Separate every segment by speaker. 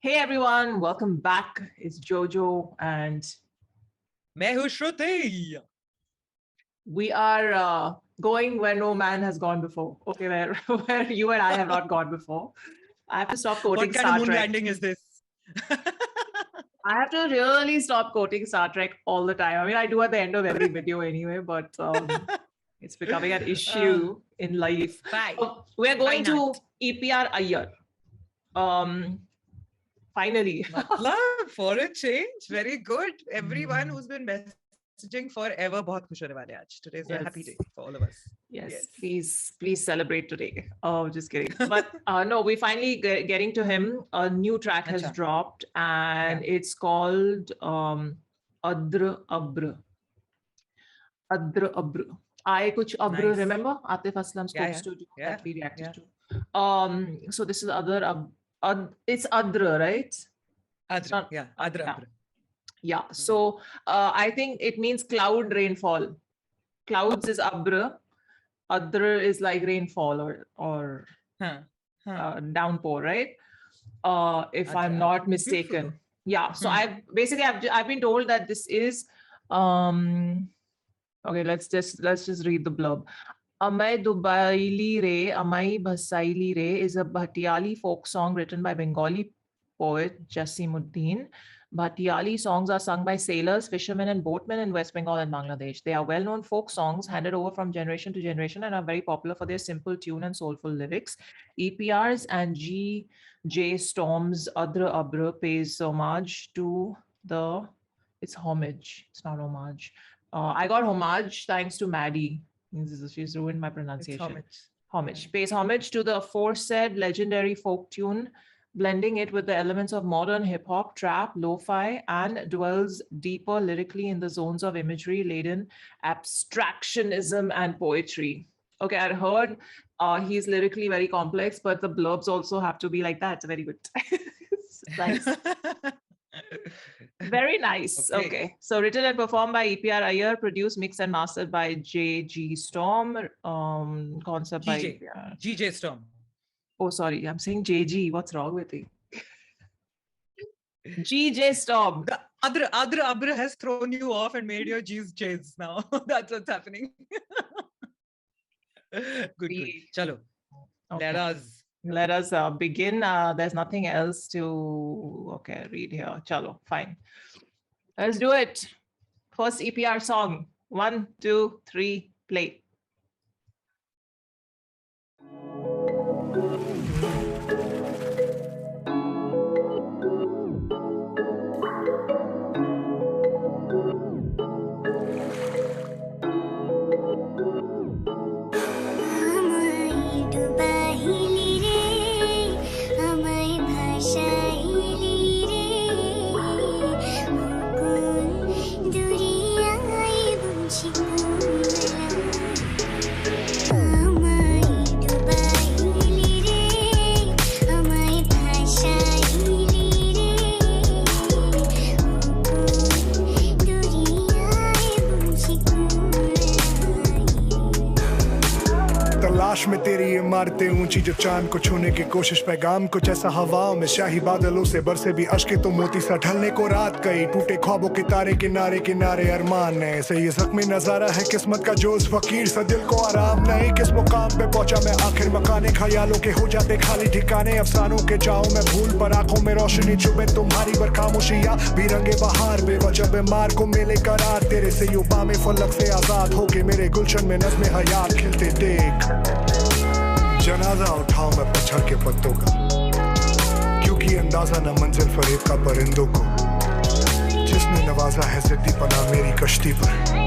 Speaker 1: Hey everyone, welcome back. It's Jojo and
Speaker 2: मैं हूँ श्रुति.
Speaker 1: we are going where no man has gone before. Okay, where you and I have not gone before. I have to stop quoting
Speaker 2: What kind
Speaker 1: Star
Speaker 2: of moon
Speaker 1: Trek.
Speaker 2: landing is this?
Speaker 1: I have to really stop quoting Star Trek all the time. I mean, I do at the end of every video anyway, but it's becoming an issue in life.
Speaker 2: Why?
Speaker 1: So we're going to EPR Iyer. Finally.
Speaker 2: मतलब for a change, very good. Everyone who's been messaging forever, बहुत खुश होने वाले आज. Today is a happy day for all of us.
Speaker 1: Yes. Please celebrate today. Oh, just kidding. But no, we finally getting to him. A new track has dropped, and it's called Adr Abr. Adr Abr. I kuch Abr, remember Atif Aslam's Coke Studio that we reacted to. So this is it's Adr, right?
Speaker 2: Adr, Adr Abr.
Speaker 1: Yeah. So I think it means cloud rainfall. Clouds is Abr. Adr is like rainfall or downpour, right? If I'm not mistaken. Beautiful. Yeah. So I've been told that this is okay. Let's just read the blurb. Amay Dubaili Re, Amai Bhasaili Re is a Bhatiali folk song written by Bengali poet Jasimuddin. Bhatiali songs are sung by sailors, fishermen, and boatmen in West Bengal and Bangladesh. They are well-known folk songs handed over from generation to generation and are very popular for their simple tune and soulful lyrics. EPR's and G.J. Storm's Adr Abr pays homage to it's homage. It's not homage. I got homage thanks to Maddie. She's ruined my pronunciation. Homage. Pays homage to the aforesaid legendary folk tune, blending it with the elements of modern hip-hop, trap, lo-fi, and dwells deeper lyrically in the zones of imagery-laden abstractionism and poetry. Okay, I heard he's lyrically very complex, but the blurbs also have to be like that. It's very good. Nice. Very nice. Okay. So written and performed by EPR Iyer, produced, mixed and mastered by J.G. Storm. Concept by
Speaker 2: G.J. Storm.
Speaker 1: Oh, sorry. I'm saying J.G. What's wrong with you? G.J. Storm.
Speaker 2: The Adr Abr has thrown you off and made your G's J's now. That's what's happening. Good. Chalo. Okay.
Speaker 1: Let us begin. There's nothing else to read here. Chalo, fine. Let's do it. First EPR song. 1, 2, 3, play.
Speaker 3: में तेरी इमारतें ऊंची जो चांद को छूने की कोशिश पैगाम कुछ ऐसा हवाओं में शाही बादलों से बरसे भी अश्के तो मोती सा ढलने को रात गई टूटे ख्वाबों के तारे किनारे किनारे अरमान है ऐसे ये जख्मी नजारा है किस्मत का जोश फकीर सा दिल को आराम नहीं किस मुकाम पे पहुंचा मैं आखिर मकाने ख्यालों के हो जाते खाली ठिकाने अफसानों के जाओ मैं भूल पर आंखों में रोशनी चुभे तुम्हारी बर खामोशियां बीरंगे बहार बेवजह बीमार को मिले करार तेरे से युवा में फलक से आजाद होके मेरे गुलशन में नज़्म हयात खिलते देख जनाजा उठाओ मैं पछड़ के पत्तों का क्योंकि अंदाजा न मंजिल फरेब का परिंदों को जिसने नवाजा है जिद्दी पना मेरी कश्ती पर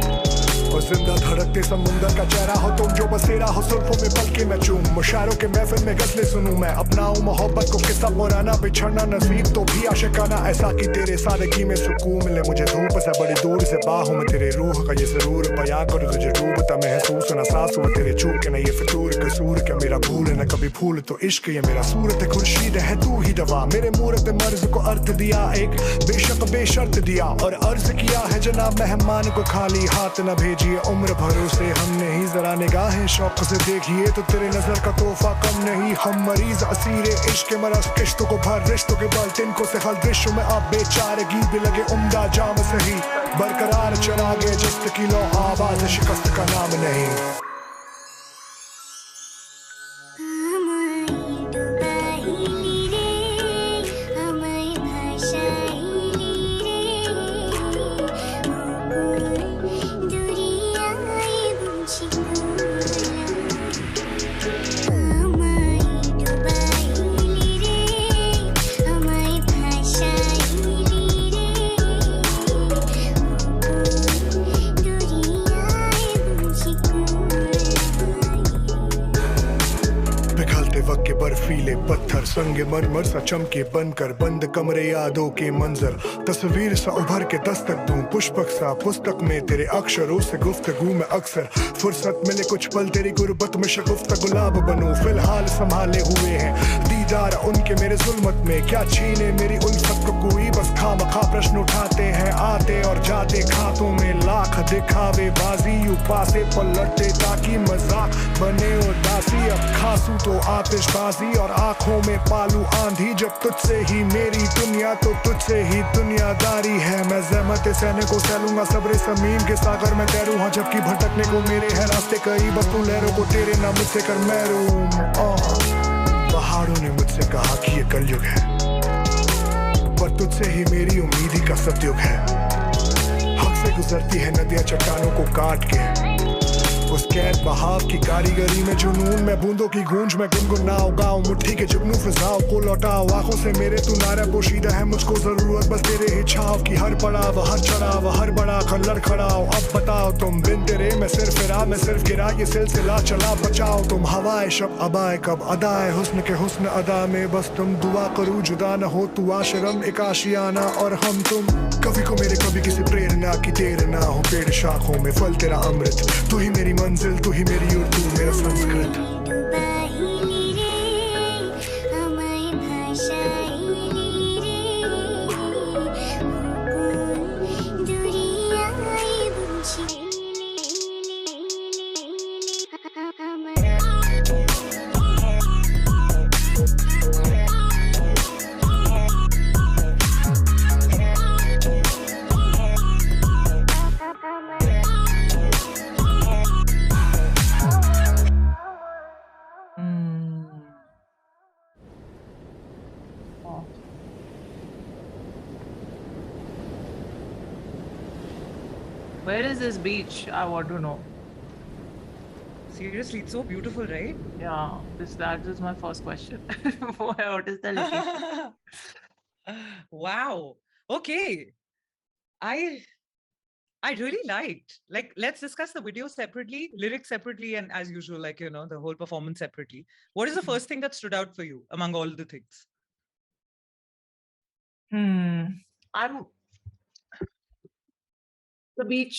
Speaker 3: और जिंदा धड़कते समुंदर का चेहरा हो तुम जो बसेरा हो सुल्फों में पल के मैं चूम मुशायरों के महफिल में गजलें सुनूं मैं अपनाऊं मोहब्बत को किस्सा पुराना बिछड़ना नसीब तो भी आशिकाना ऐसा कि तेरे सादगी में सुकून मिले मुझे धूप से बड़ी दूर से बाहों में तेरे रूह का ये जरूर बयां करो तुझे डूबता महसूस न सांस हुआ तेरे चूक के न ये फितूर कसूर क्या मेरा भूल न कभी फूल तो इश्क ये मेरा सूरत खुर्शीद है तू ही दवा मेरे मूरत मर्ज को अर्थ दिया एक बेशक बेशर्त दिया और अर्ज किया है जनाब मेहमान को खाली हाथ न भेजिए उम्र भरोसे हमने ही जरा निगाहें शौक से देखिए तो तेरे नजर का तोहफा कम नहीं। हम मरीज असीरे इश्क के मरस किश्तों को भर रिश्तों के बल तिनको से हल दृश्यों में आप बेचारगी भी लगे उम्दा जाम सही। बरकरार चरागे जिस्त की लो आवाज शिकस्त का नाम नहीं। बर्फीले पत्थर संगे मरमर सा चमके बनकर बंद कमरे यादों के मंजर तस्वीर सा उभर के दस्तक दूं पुष्पक सा पुस्तक में तेरे अक्षरों से गुफ्तगू में अक्सर फुर्सत मिले कुछ पल तेरी गुर्बत में शगुफ्ता गुलाब बनूं फिलहाल संभाले हुए हैं दीदार उनके मेरे जुल्मत में क्या छीने मेरी उल्फत को कोई बस खामखा प्रश्न उठाते हैं आते और जाते खातों में लाख दिखावे बाजी उपासे पलटते ताकि मजाक बने उदासी अब खासू तो आतिशबाजी और आंखों में पालू आंधी जब तुझसे ही मेरी दुनिया तो तुझसे ही दुनियादारी है मैं ज़हमत सहने को सह लूंगा सब्र समीम के सागर में तैरूं हाँ जबकि भटकने को मेरे है रास्ते कई बस तू लहरों को तेरे ना मुझसे कर महरूम पहाड़ों ने मुझसे कहा कि ये कलयुग है पर तुझसे ही मेरी उम्मीद ही का सतयुग है हक से गुजरती है नदियां चट्टानों को काट के उस कैद बहाव की कारीगरी में जुनून में बूंदों की गूंज में गुनगुनाओ गाओ मुट्ठी के जुगनू फिजाओ को लौटाओ आंखों से मेरे तू नारा पोशीदा है मुझको जरूरत बस तेरे ही छाव की हर पड़ाव हर चढ़ाव हर बड़ा खल्लड़ खड़ाओ अब बताओ तुम बिन तेरे मैं सिर्फ फिरा मैं सिर्फ गिरा ये सिलसिला चला बचाओ तुम हवाए शब अबाए कब अदाए हुस्न के हुस्न अदा में बस तुम दुआ करूं जुदा न हो तू आशरम एक आशियाना और हम तुम कभी को मेरे कभी किसी प्रेरणा की देर ना हो पेड़ शाखों में फल तेरा अमृत तू ही मेरी मंजिल तू ही मेरी उर्दू मेरा Sanskrit
Speaker 1: Where is this beach? I want to know.
Speaker 2: Seriously, it's so beautiful, right?
Speaker 1: Yeah, that is my first question. What is the location?
Speaker 2: Wow. Okay. I really liked. Like, let's discuss the video separately, lyrics separately, and as usual, like, you know, the whole performance separately. What is the first thing that stood out for you among all the things?
Speaker 1: I'm the beach.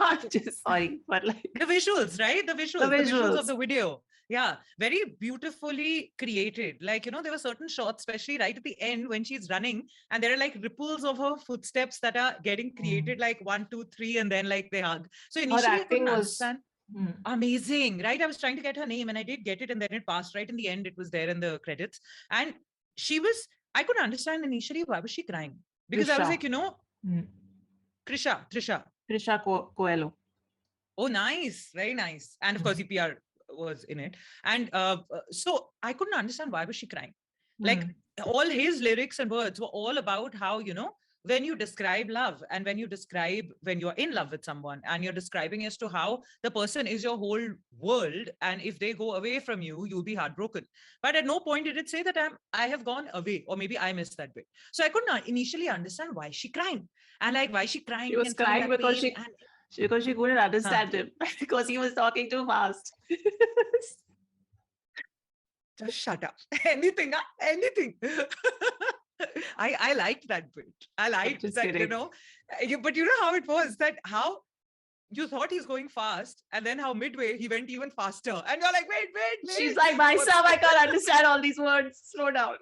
Speaker 1: I'm just sorry, but like
Speaker 2: the visuals, right? The visuals of the video. Yeah, very beautifully created. Like, you know, there were certain shots, especially right at the end when she's running, and there are like ripples of her footsteps that are getting created, like 1, 2, 3, and then like they hug. So initially, I couldn't understand. Amazing, right? I was trying to get her name, and I did get it, and then it passed. Right in the end, it was there in the credits, and I couldn't understand initially why was she crying, because I was like, you know, Trisha
Speaker 1: Coelho.
Speaker 2: Oh, nice. Very nice. And of course, EPR was in it. And so I couldn't understand why was she crying. Like all his lyrics and words were all about how, you know, when you describe love and when you describe when you're in love with someone and you're describing as to how the person is your whole world. And if they go away from you, you'll be heartbroken. But at no point did it say that I have gone away, or maybe I missed that bit. So I couldn't initially understand why she crying. And like, why she crying?
Speaker 1: She was crying because she couldn't understand him because he was talking too fast.
Speaker 2: Just shut up. Anything. I liked that bit. I liked that, kidding. You know. But you know how it was, that how you thought he's going fast, and then how midway he went even faster. And you're like, wait.
Speaker 1: She's like, myself, I can't understand all these words. Slow down.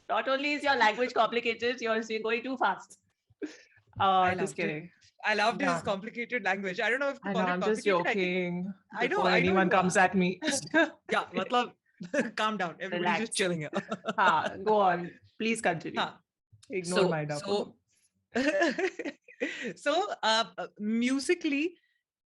Speaker 1: Not only is your language complicated, you're going too fast. Just kidding.
Speaker 2: I loved
Speaker 1: Yeah.
Speaker 2: his complicated language. I don't know if to
Speaker 1: I
Speaker 2: call
Speaker 1: know,
Speaker 2: it
Speaker 1: I'm just
Speaker 2: complicated.
Speaker 1: joking.
Speaker 2: I know,
Speaker 1: Before anyone
Speaker 2: you
Speaker 1: comes
Speaker 2: are.
Speaker 1: at me.
Speaker 2: Yeah, matlab, calm down. Everybody's just
Speaker 1: Relax.
Speaker 2: chilling here.
Speaker 1: Go on. Please continue.
Speaker 2: Huh.
Speaker 1: Ignore my double.
Speaker 2: Musically,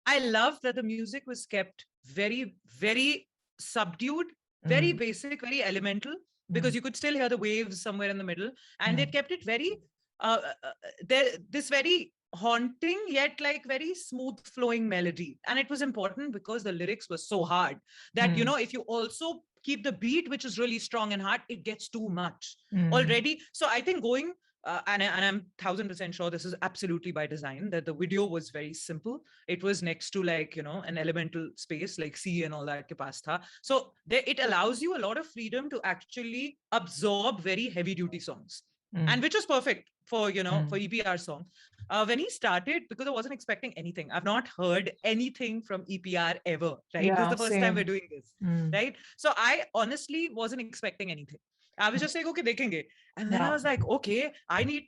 Speaker 2: I love that the music was kept very, very subdued, very basic, very elemental, because you could still hear the waves somewhere in the middle, and they kept it very this very haunting yet like very smooth flowing melody. And it was important because the lyrics were so hard that if you also keep the beat, which is really strong and hard, it gets too much already. So I think going and I'm 1000% sure this is absolutely by design, that the video was very simple. It was next to like, an elemental space like sea and all that ke paas tha. So it allows you a lot of freedom to actually absorb very heavy duty songs. And which was perfect for, for EPR song. When he started, because I wasn't expecting anything. I've not heard anything from EPR ever, right?
Speaker 1: Yeah,
Speaker 2: this is the first time
Speaker 1: same.
Speaker 2: we're doing this, right? So I honestly wasn't expecting anything. I was just like, okay, dekhenge. And then I was like, okay, he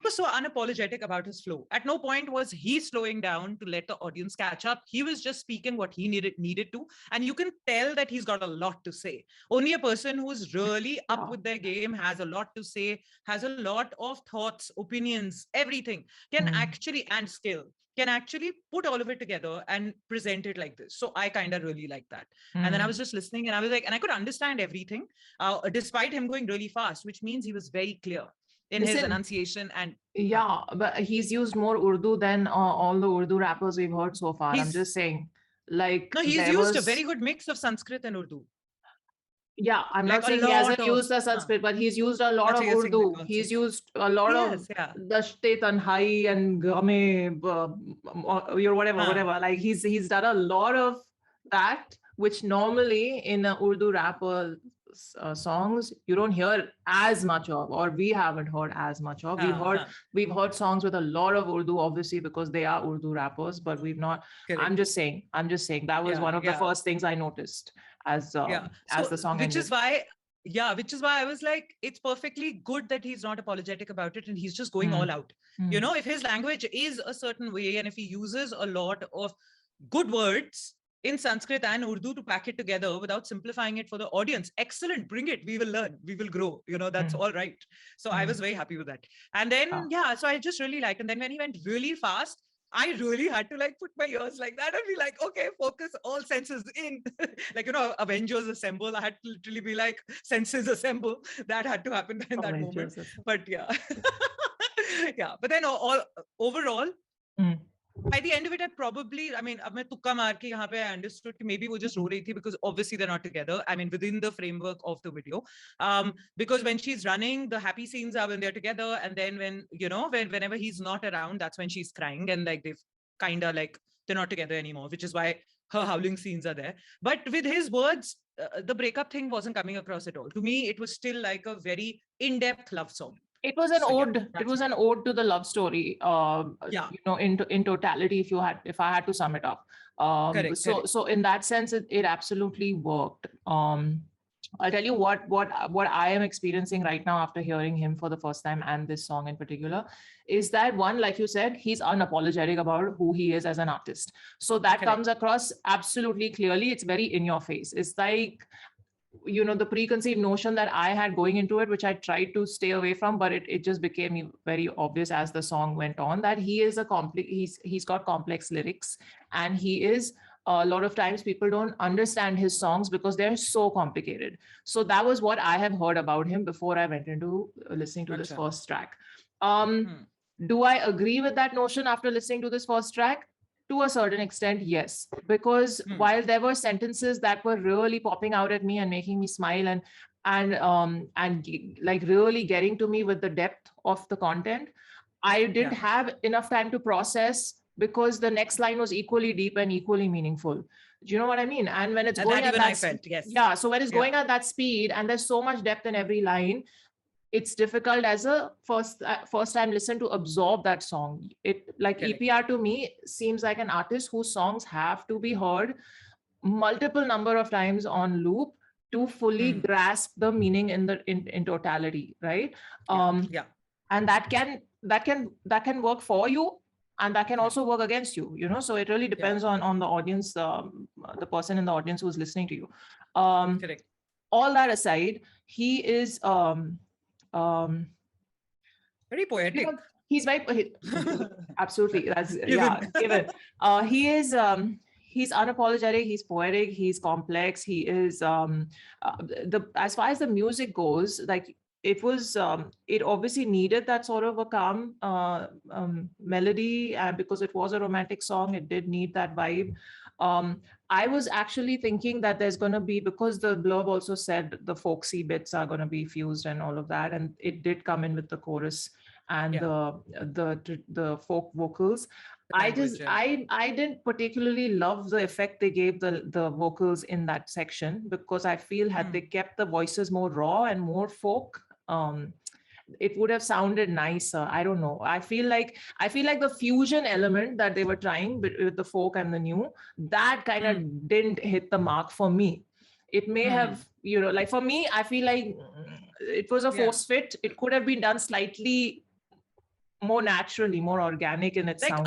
Speaker 2: was so unapologetic about his flow. At no point was he slowing down to let the audience catch up. He was just speaking what he needed to. And you can tell that he's got a lot to say. Only a person who's really up with their game, has a lot to say, has a lot of thoughts, opinions, everything, can actually put all of it together and present it like this. So I kind of really like that. And then I was just listening and I was like, and I could understand everything, despite him going really fast, which means he was very clear in his enunciation. And
Speaker 1: yeah, but he's used more Urdu than all the Urdu rappers we've heard so far. I'm just saying, like,
Speaker 2: no, he's used a very good mix of Sanskrit and Urdu.
Speaker 1: Yeah, I'm not saying he hasn't used the Sanskrit, but he's used a lot of Urdu. He's used a lot of Dashte Tanhai and Game, or whatever. Like he's done a lot of that, which normally in Urdu rapper songs you don't hear as much of, or we haven't heard as much of. We've heard songs with a lot of Urdu, obviously, because they are Urdu rappers, but we've not. Correct. I'm just saying that was one of the first things I noticed as the song ended.
Speaker 2: Which is why I was like, it's perfectly good that he's not apologetic about it and he's just going all out. If his language is a certain way and if he uses a lot of good words in Sanskrit and Urdu to pack it together without simplifying it for the audience, excellent, bring it, we will learn, we will grow, that's all right. So I was very happy with that. And then so I just really liked. And then when he went really fast, I really had to like put my ears like that and be like, okay, focus, all senses in. Like, Avengers assemble. I had to literally be like, senses assemble. That had to happen in that moment. But yeah. But then overall, by the end of it, I understood maybe we just roll because obviously they're not together. I mean, within the framework of the video, because when she's running, the happy scenes are when they're together, and then whenever he's not around, that's when she's crying, and like they've kind of like they're not together anymore, which is why her howling scenes are there. But with his words, the breakup thing wasn't coming across at all. To me, it was still like a very in-depth love song.
Speaker 1: It was an ode. It was an ode to the love story. In totality, if I had to sum it up. Correct. So in that sense, it absolutely worked. I'll tell you what I am experiencing right now after hearing him for the first time, and this song in particular, is that one, like you said, he's unapologetic about who he is as an artist. So that comes across absolutely clearly. It's very in your face. It's like, the preconceived notion that I had going into it, which I tried to stay away from, but it just became very obvious as the song went on, that he is he's got complex lyrics, and he is, a lot of times people don't understand his songs because they're so complicated. So that was what I have heard about him before I went into listening to this first track. Do I agree with that notion after listening to this first track? To a certain extent, yes, because while there were sentences that were really popping out at me and making me smile and like really getting to me with the depth of the content, I didn't have enough time to process, because the next line was equally deep and equally meanful. Do you know what I mean? And when it's going at that, so when it's going at that speed and there's so much depth in every line, it's difficult as a first time listen to absorb that song. It like EPR to me seems like an artist whose songs have to be heard multiple number of times on loop to fully grasp the meaning in totality, right? And that can work for you, and that can also work against you, you know. So it really depends on the audience, the person in the audience who's listening to you.
Speaker 2: Correct.
Speaker 1: All that aside, he is
Speaker 2: very poetic.
Speaker 1: You know, he's very absolutely, that's given. He is he's unapologetic, he's poetic, he's complex, he is as far as the music goes, like it was it obviously needed that sort of a calm melody, and because it was a romantic song, it did need that vibe. I was actually thinking that there's going to be, because the blurb also said the folksy bits are going to be fused and all of that, and it did come in with the chorus and the folk vocals. I didn't particularly love the effect they gave the vocals in that section, because I feel had they kept the voices more raw and more folk, it would have sounded nicer. I don't know. I feel like the fusion element that they were trying with the folk and the new, that kind of didn't hit the mark for me. It may have, you know, like for me, I feel like it was a force fit. It could have been done slightly more naturally, more organic in its sound.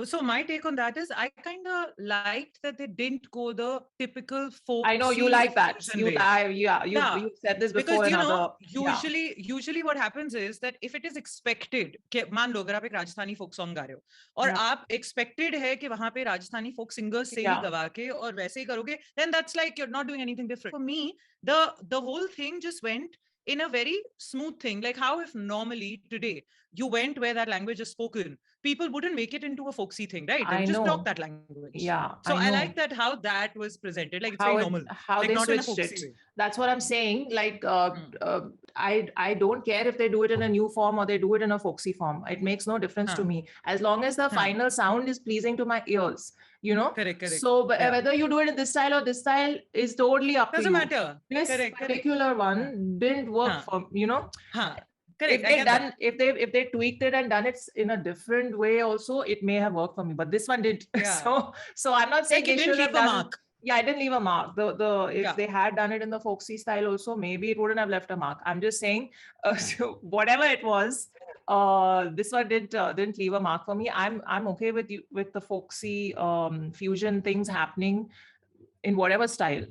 Speaker 2: So my take on that is, I kind of liked that they didn't go the typical folk.
Speaker 1: I know you like that. You said this before.
Speaker 2: Because, you know, usually what happens is that if it is expected, मान लो अगर आप एक Rajasthani folk song गा रहे हो और आप expected है कि वहाँ पे राजस्थानी folk singers से ही गवा के और वैसे ही करोगे, then that's like you're not doing anything different. For me, the whole thing just went in a very smooth thing. Like how if normally today you went where that language is spoken, people wouldn't make it into a folksy thing, right? They just talk that language.
Speaker 1: Yeah.
Speaker 2: So I like that how that was presented. Like it's very normal.
Speaker 1: How
Speaker 2: like
Speaker 1: they
Speaker 2: not
Speaker 1: switched it. Way. That's what I'm saying. Like I don't care if they do it in a new form or they do it in a folksy form. It makes no difference to me, as long as the final sound is pleasing to my ears. You know.
Speaker 2: Correct.
Speaker 1: So whether you do it in this style or this style is totally up to you.
Speaker 2: Doesn't matter.
Speaker 1: This particular one didn't work for, you know.
Speaker 2: Correct.
Speaker 1: If they tweaked it and done it in a different way also, it may have worked for me, but this one didn't. So I'm not saying
Speaker 2: they should have done a mark.
Speaker 1: Yeah, I didn't leave a mark. If they had done it in the folksy style also, maybe it wouldn't have left a mark. I'm just saying, so whatever it was, this one didn't leave a mark for me. I'm okay with the folksy fusion things happening in whatever style.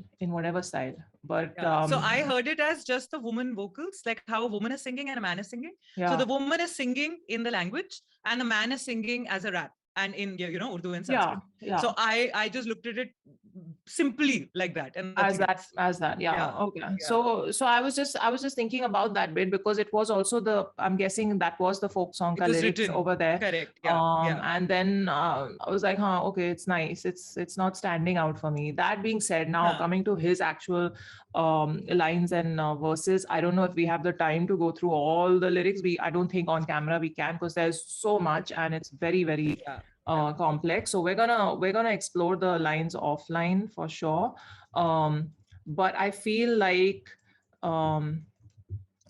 Speaker 1: But
Speaker 2: so I heard it as just the woman vocals, like how a woman is singing and a man is singing. So the woman is singing in the language and the man is singing as a rap and in, you know, Urdu and Sanskrit. So I just looked at it simply like that, and
Speaker 1: as that okay. So I was just thinking about that bit, because it was also I'm guessing that was the folk song lyrics over there.
Speaker 2: Correct.
Speaker 1: And then I was like, okay, it's nice. It's not standing out for me. That being said, now coming to his actual lines and verses, I don't know if we have the time to go through all the lyrics. I don't think on camera we can, because there's so much and it's very, very complex. So we're gonna explore the lines offline for sure. But I feel like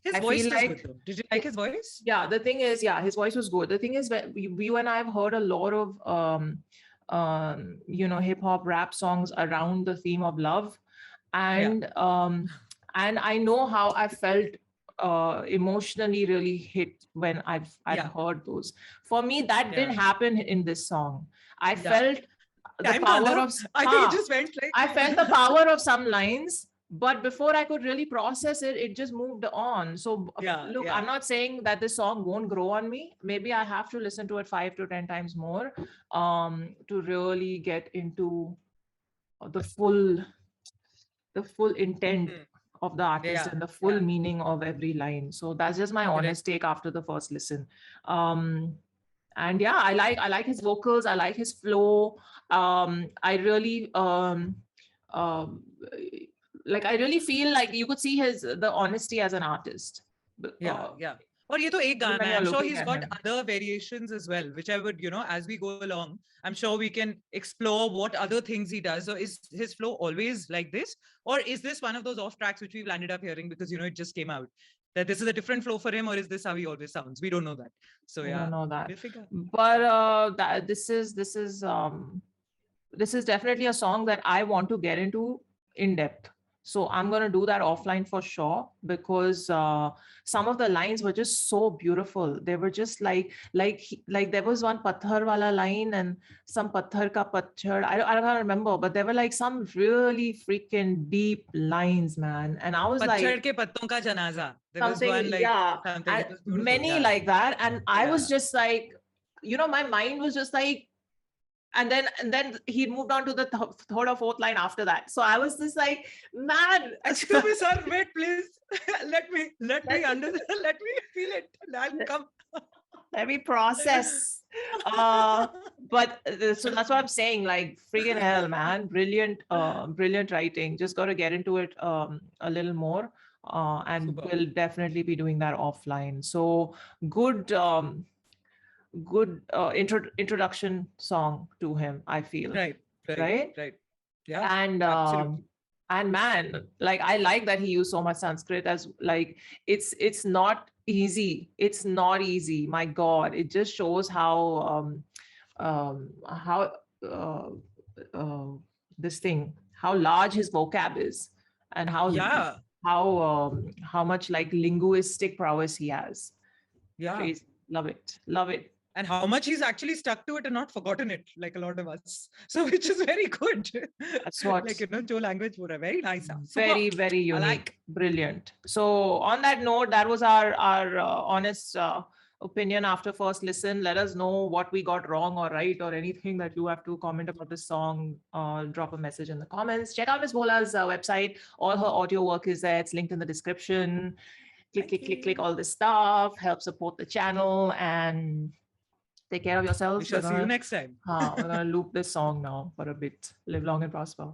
Speaker 2: his voice was good though. Did you like his voice?
Speaker 1: Yeah, the thing is, his voice was good. The thing is, you and I have heard a lot of you know, hip hop rap songs around the theme of love, and I know how I felt emotionally really hit when I've heard those. For me, that didn't happen in this song. I felt the power of.
Speaker 2: I think it just went like.
Speaker 1: I felt the power of some lines, but before I could really process it, it just moved on. So look, I'm not saying that this song won't grow on me. Maybe I have to listen to it 5 to 10 times more to really get into the full intent of the artist and the full meaning of every line. So that's just my honest take after the first listen. And I like his vocals. I like his flow. I really I really feel like you could see the honesty as an artist.
Speaker 2: Or ye to ek gaana hai. I'm sure he's got other variations as well, which I would, you know, as we go along, I'm sure we can explore what other things he does. So is his flow always like this? Or is this one of those off tracks which we've landed up hearing because, you know, it just came out? That this is a different flow for him, or is this how he always sounds? We don't know that. So
Speaker 1: I don't know that. But this is definitely a song that I want to get into in depth. So I'm going to do that offline for sure, because some of the lines were just so beautiful. They were just like there was one Pathar wala line and some Pathar ka Pachhad. I don't remember, but there were like some really freaking deep lines, man. And I was like,
Speaker 2: Pachhad ke patton ka janaza. There was
Speaker 1: something,
Speaker 2: one like
Speaker 1: yeah,
Speaker 2: something.
Speaker 1: and
Speaker 2: It was beautiful.
Speaker 1: many
Speaker 2: Yeah.
Speaker 1: like that. And I was
Speaker 2: Yeah.
Speaker 1: just like, you know, my mind was just like, and then he moved on to the third or fourth line after that. So I was just like, man.
Speaker 2: Excuse me, sir. Wait, please. let me understand. Let me feel it. I'll come.
Speaker 1: Let me process. But so that's what I'm saying. Like, friggin' hell, man. Brilliant, brilliant writing. Just got to get into it a little more. And
Speaker 2: Super.
Speaker 1: we'll definitely be doing that offline. So good, good introduction song to him, I feel.
Speaker 2: Right. Yeah.
Speaker 1: And
Speaker 2: absolutely.
Speaker 1: and man, like, I like that he used so much Sanskrit, as like it's not easy. It's not easy. My God, it just shows how how this thing, how large his vocab is, and
Speaker 2: Yeah.
Speaker 1: how much like linguistic prowess he has.
Speaker 2: Yeah.
Speaker 1: Crazy. Love it. Love it.
Speaker 2: And how much he's actually stuck to it and not forgotten it, like a lot of us. So which is very good.
Speaker 1: That's what.
Speaker 2: Like, you know, Joe language pura. Very nice.
Speaker 1: Very, very unique.
Speaker 2: like.
Speaker 1: Brilliant. So on that note, that was our honest opinion after first listen. Let us know what we got wrong or right, or anything that you have to comment about this song. Drop a message in the comments. Check out Miss Bhola's website. All her audio work is there. It's linked in the description. Click all this stuff. Help support the channel, and take care of yourselves.
Speaker 2: We shall see you next time.
Speaker 1: We're going to loop this song now for a bit. Live long and prosper.